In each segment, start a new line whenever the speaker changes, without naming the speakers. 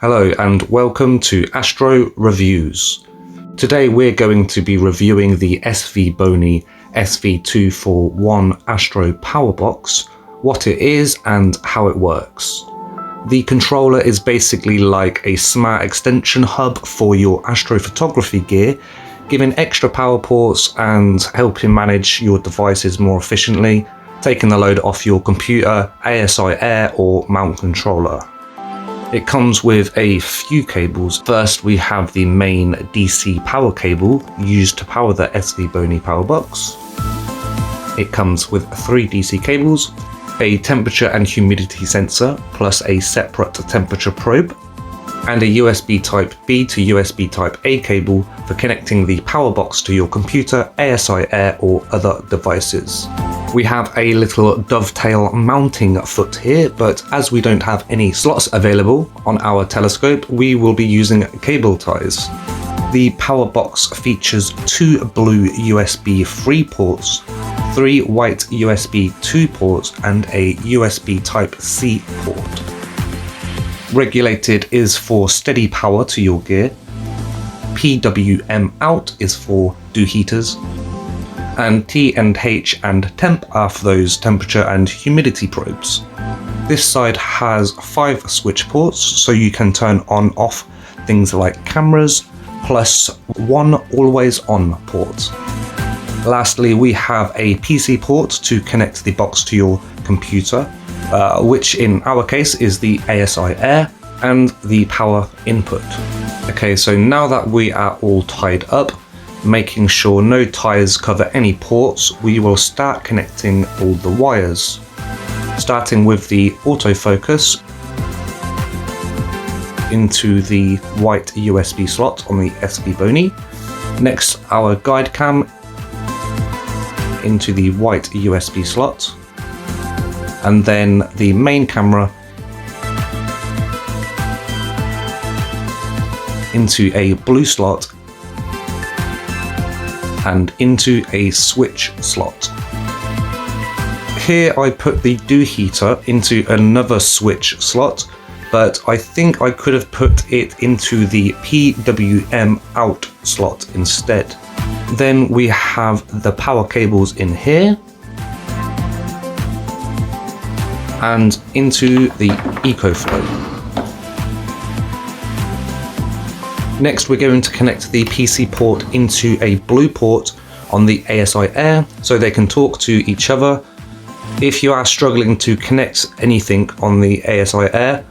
Hello and welcome to Astro Reviews. Today we're going to be reviewing the SVBONY SV241 Astro Power Box, what it is and how it works. The controller is basically like a smart extension hub for your astrophotography gear, giving extra power ports and helping manage your devices more efficiently, taking the load off your computer, ASIAIR or mount controller. It comes with a few cables. First we have the main DC power cable used to power the SVBONY power box. It comes with 3 DC cables, a temperature and humidity sensor plus a separate temperature probe, and a USB Type B to USB Type A cable for connecting the power box to your computer, ASIAIR or other devices. We have a little dovetail mounting foot here, but as we don't have any slots available on our telescope, we will be using cable ties. The power box features 2 blue USB 3 ports, 3 white USB 2 ports, and a USB Type-C port. Regulated is for steady power to your gear. PWM out is for dew heaters. And T and H and temp are for those temperature and humidity probes. This side has 5 switch ports, so you can turn on off things like cameras, plus 1 always on port. Lastly, we have a PC port to connect the box to your computer, which in our case is the ASIAIR, and the power input. Okay, so now that we are all tied up, making sure no ties cover any ports, we will start connecting all the wires. Starting with the autofocus into the white USB slot on the SVBONY. Next, our guide cam into the white USB slot. And then the main camera into a blue slot and into a switch slot. Here I put the dew heater into another switch slot, but I think I could have put it into the PWM out slot instead. Then we have the power cables in here and into the EcoFlow. Next, we're going to connect the PC port into a blue port on the ASIAIR so they can talk to each other. If you are struggling to connect anything on the ASIAIR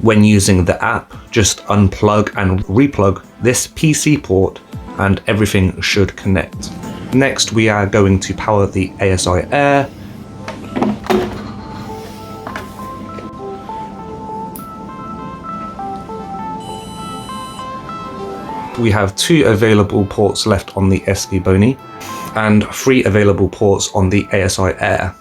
when using the app, just unplug and replug this PC port and everything should connect. Next, we are going to power the ASIAIR. We have 2 available ports left on the SVBONY and 3 available ports on the ASIAIR.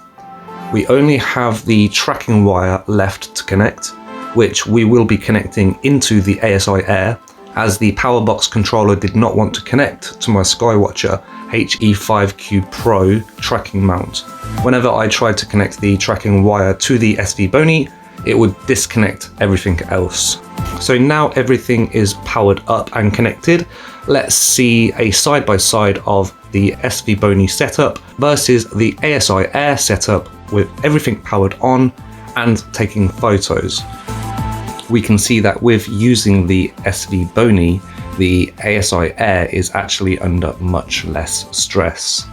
We only have the tracking wire left to connect, which we will be connecting into the ASIAIR, as the power box controller did not want to connect to my Skywatcher HE5Q Pro tracking mount. Whenever I tried to connect the tracking wire to the SVBONY, it would disconnect everything else. So now everything is powered up and connected. Let's see a side-by-side of the SVBONY setup versus the ASIAIR setup with everything powered on and taking photos. We can see that with using the SVBONY, the ASIAIR is actually under much less stress.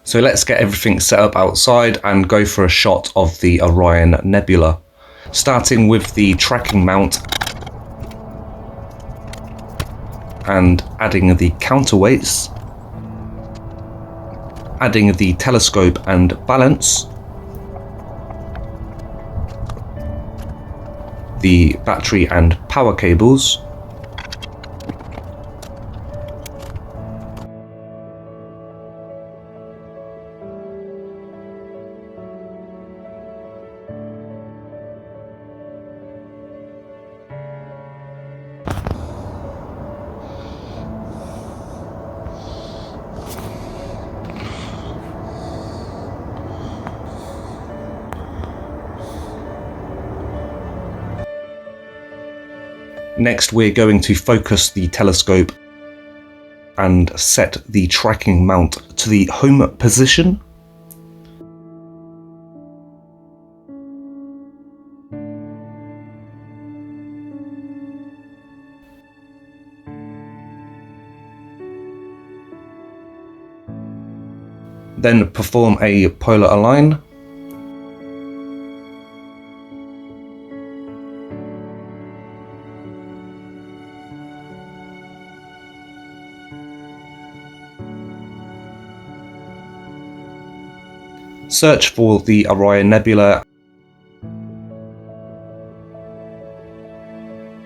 So let's get everything set up outside and go for a shot of the Orion Nebula. Starting with the tracking mount and adding the counterweights, adding the telescope and balance, the battery and power cables, Next, we're going to focus the telescope and set the tracking mount to the home position. Then perform a polar align. Search for the Orion Nebula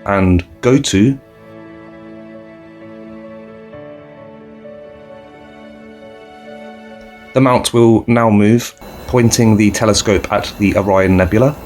and go to the mount will now move, pointing the telescope at the Orion Nebula.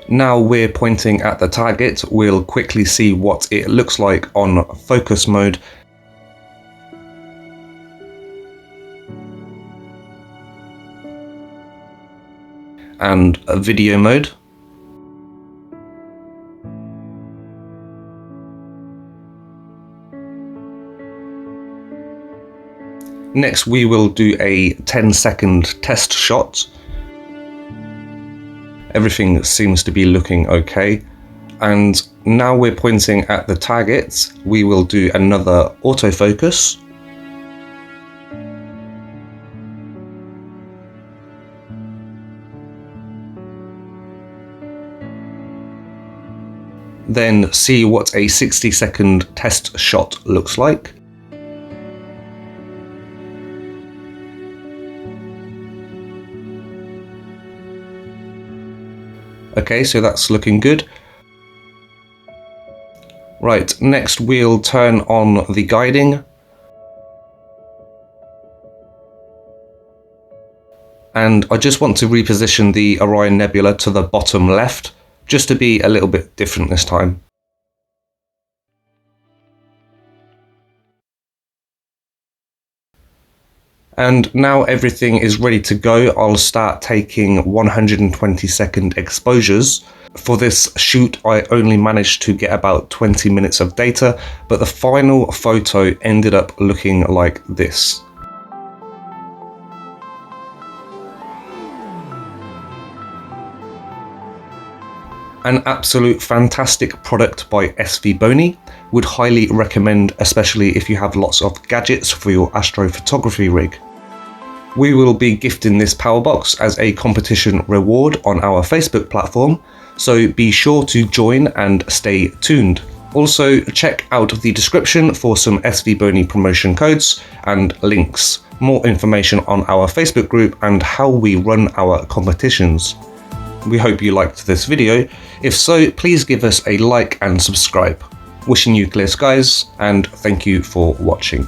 Now we're pointing at the target, we'll quickly see what it looks like on focus mode. And video mode. Next we will do a 10-second test shot. Everything seems to be looking okay. And now we're pointing at the target. We will do another autofocus. Then see what a 60-second test shot looks like. Okay, so that's looking good. Right, next we'll turn on the guiding. And I just want to reposition the Orion Nebula to the bottom left, just to be a little bit different this time. And now everything is ready to go. I'll start taking 120-second exposures. For this shoot, I only managed to get about 20 minutes of data, but the final photo ended up looking like this. An absolute fantastic product by SVBONY. Would highly recommend, especially if you have lots of gadgets for your astrophotography rig. We will be gifting this power box as a competition reward on our Facebook platform, so be sure to join and stay tuned. Also, check out the description for some SVBONY promotion codes and links, more information on our Facebook group and how we run our competitions. We hope you liked this video. If so, please give us a like and subscribe. Wishing you clear skies, and thank you for watching.